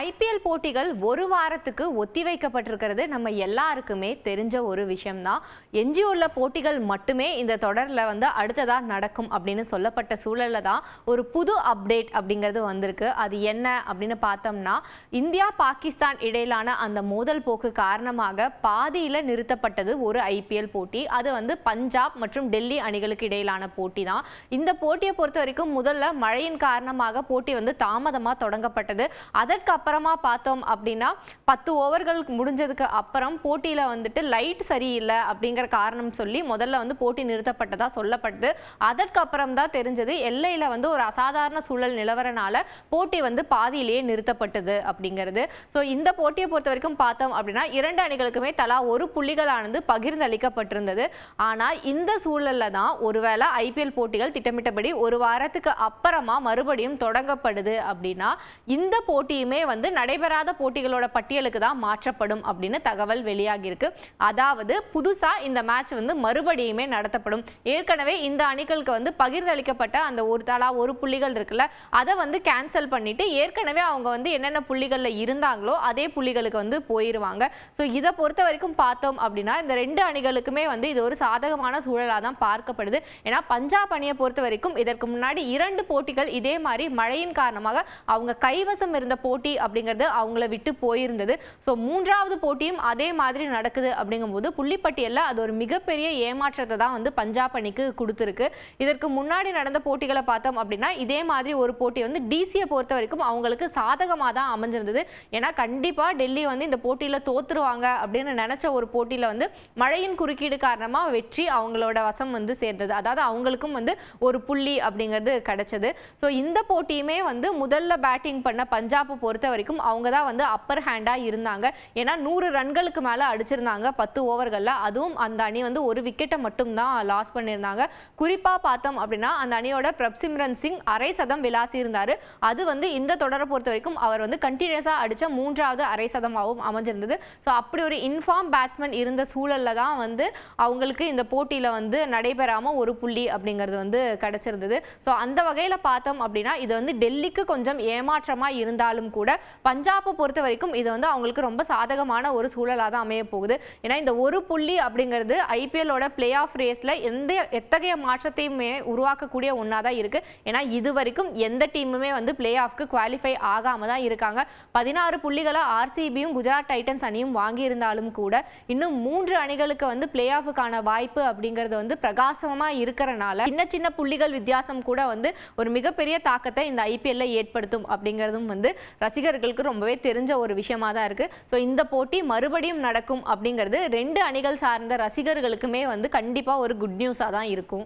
IPL போட்டிகள் ஒரு வாரத்துக்கு ஒத்திவைக்கப்பட்டிருக்கிறது நம்ம எல்லாருக்குமே தெரிஞ்ச ஒரு விஷயம்தான். எஞ்சியுள்ள போட்டிகள் மட்டுமே இந்த தொடரில் அடுத்ததா நடக்கும் அப்படின்னு சொல்லப்பட்ட சூழல்ல தான் ஒரு புது அப்டேட் அப்படிங்கிறது வந்திருக்கு. அது என்ன அப்படின்னு பார்த்தோம்னா, இந்தியா பாகிஸ்தான் இடையிலான அந்த மோதல் போக்கு காரணமாக பாதியில நிறுத்தப்பட்டது ஒரு ஐபிஎல் போட்டி. அது பஞ்சாப் மற்றும் டெல்லி அணிகளுக்கு இடையிலான போட்டி தான். இந்த போட்டியை பொறுத்த வரைக்கும் முதல்ல மழையின் காரணமாக போட்டி தாமதமாக தொடங்கப்பட்டது. அதற்கு அப்புறமா பார்த்தோம் அப்படின்னா 10 ஓவர்கள் முடிஞ்சதுக்கு அப்புறம் போட்டியில லைட் சரியில்லை அப்படிங்கிற காரணம் சொல்லி முதல்ல போட்டி நிறுத்தப்பட்டதா சொல்லப்பட்டது. அதற்கு அப்புறம் தான் தெரிஞ்சது எல்லையில ஒரு அசாதாரண சூழல் நிலவரனால போட்டி பாதியிலேயே நிறுத்தப்பட்டது அப்படிங்கிறது. ஸோ இந்த போட்டியை பொறுத்த வரைக்கும் பார்த்தோம் அப்படின்னா 2 அணிகளுக்குமே தலா 1 புள்ளிகளானது பகிர்ந்தளிக்கப்பட்டிருந்தது. ஆனால் இந்த சூழல்ல தான் ஒருவேளை ஐபிஎல் போட்டிகள் திட்டமிட்டபடி ஒரு வாரத்துக்கு அப்புறமா மறுபடியும் தொடங்கப்படுது அப்படின்னா இந்த போட்டியுமே நடைபெறாத போட்டிகளோட பட்டியலுக்கு தான் மாற்றப்படும் அப்படின்னு தகவல் வெளியாகியிருக்கு. அதாவது புதுசா இந்த மேட்ச் மறுபடியுமே நடத்தப்படும். ஏற்கனவே இந்த அணிகளுக்கு பகிர்ந்தளிக்கப்பட்ட அந்த தலா 1 புள்ளிகள் இருக்குல்ல, அதை கேன்சல் பண்ணிட்டு ஏற்கனவே அவங்க என்னென்ன புள்ளிகள்ல இருந்தாங்களோ அதே புள்ளிகளுக்கு போயிருவாங்க. ஸோ இதை பொறுத்த வரைக்கும் பார்த்தோம் அப்படின்னா இந்த 2 அணிகளுக்குமே இது ஒரு சாதகமான சூழலாக தான் பார்க்கப்படுது. ஏன்னா பஞ்சாப் அணியை பொறுத்த வரைக்கும் இதற்கு முன்னாடி 2 போட்டிகள் இதே மாதிரி மழையின் காரணமாக அவங்க கைவசம் இருந்த போட்டி அப்படிங்கிறது அவங்கள விட்டு போயிருந்தது. ஸோ 3வது போட்டியும் அதே மாதிரி நடக்குது அப்படிங்கும்போது புள்ளிப்பட்டியலில் அது ஒரு மிகப்பெரிய ஏமாற்றத்தை தான் பஞ்சாப் அணிக்கு கொடுத்துருக்கு. இதற்கு முன்னாடி நடந்த போட்டிகளை பார்த்தோம் அப்படின்னா இதே மாதிரி ஒரு போட்டி டிசியை பொறுத்த வரைக்கும் அவங்களுக்கு சாதகமாக தான் அமைஞ்சிருந்தது. ஏன்னா கண்டிப்பா டெல்லி இந்த போட்டியில தோத்துருவாங்க அப்படின்னு நினைச்ச ஒரு போட்டியில மழையின் குறுக்கீடு காரணமாக வெற்றி அவங்களோட வசம் சேர்ந்தது. அதாவது அவங்களுக்கும் ஒரு புள்ளி அப்படிங்கிறது கிடைச்சது. ஸோ இந்த போட்டியுமே முதல்ல பேட்டிங் பண்ண பஞ்சாப் பொறுத்த வரைக்கும் அவங்க தான் அப்பர் ஹேண்டா இருந்தாங்க. ஏன்னா 100 ரன்களுக்கு மேல அடிச்சிருந்தாங்க 10 ஓவர்கள்ல. அதுவும் அந்த அணி ஒரு விக்கெட்டை மட்டும் தான் லாஸ் பண்ணியிருந்தாங்க. குறிப்பா பார்த்தோம் அப்படின்னா அந்த அணியோட பிரப்சிம்ரன் சிங் அரை சதம் விளாசி இருந்தாரு. அது இந்த தொடரை பொறுத்த வரைக்கும் அவர் கண்டினியூஸா அடிச்ச 3வது அரை சதமாகவும் அமைஞ்சிருந்தது. ஸோ அப்படி ஒரு இன்ஃபார்ம் பேட்ஸ்மேன் இருந்த சூழல்ல தான் அவங்களுக்கு இந்த போட்டியில நடைபெறாம ஒரு புள்ளி அப்படிங்கிறது கிடைச்சிருந்தது. ஸோ அந்த வகையில பார்த்தோம் அப்படின்னா இது டெல்லிக்கு கொஞ்சம் ஏமாற்றமா இருந்தாலும் கூட பஞ்சாபை பொறுத்த வரைக்கும் இது அவங்களுக்கு ரொம்ப சாதகமான ஒரு சூழலாக தான் அமைய போகுது. ஏன்னா இந்த ஒரு புள்ளி அப்படிங்கிறது ஐபிஎல்லோட பிளே ஆஃப் ரேஸ்ல எத்தகைய மாற்றத்தையுமே உருவாக்கக்கூடிய ஒன்றா தான் இருக்கு. ஏன்னா இது வரைக்கும் எந்த டீமுமே பிளே ஆஃப்க்கு குவாலிஃபை ஆகாம தான் இருக்காங்க. 16 புள்ளிகளை ஆர்சிபியும் குஜராத் டைட்டன்ஸ் அணியும் வாங்கியிருந்தாலும் கூட இன்னும் 3 அணிகளுக்கு பிளே ஆஃபுக்கான வாய்ப்பு அப்படிங்கிறது பிரகாசமா இருக்கிறனால சின்ன சின்ன புள்ளிகள் வித்தியாசம் கூட ஒரு மிகப்பெரிய தாக்கத்தை இந்த ஐபிஎல்ல ஏற்படுத்தும் அப்படிங்கிறதும் ரசிகர்களுக்கு ரொம்பவே தெரிஞ்ச ஒரு விஷயமா தான் இருக்கு. ஸோ இந்த போட்டி மறுபடியும் நடக்கும் அப்படிங்கிறது 2 அணிகள் சார்ந்த ரசிகர்களுக்குமே கண்டிப்பா ஒரு குட் நியூஸா தான் இருக்கும்.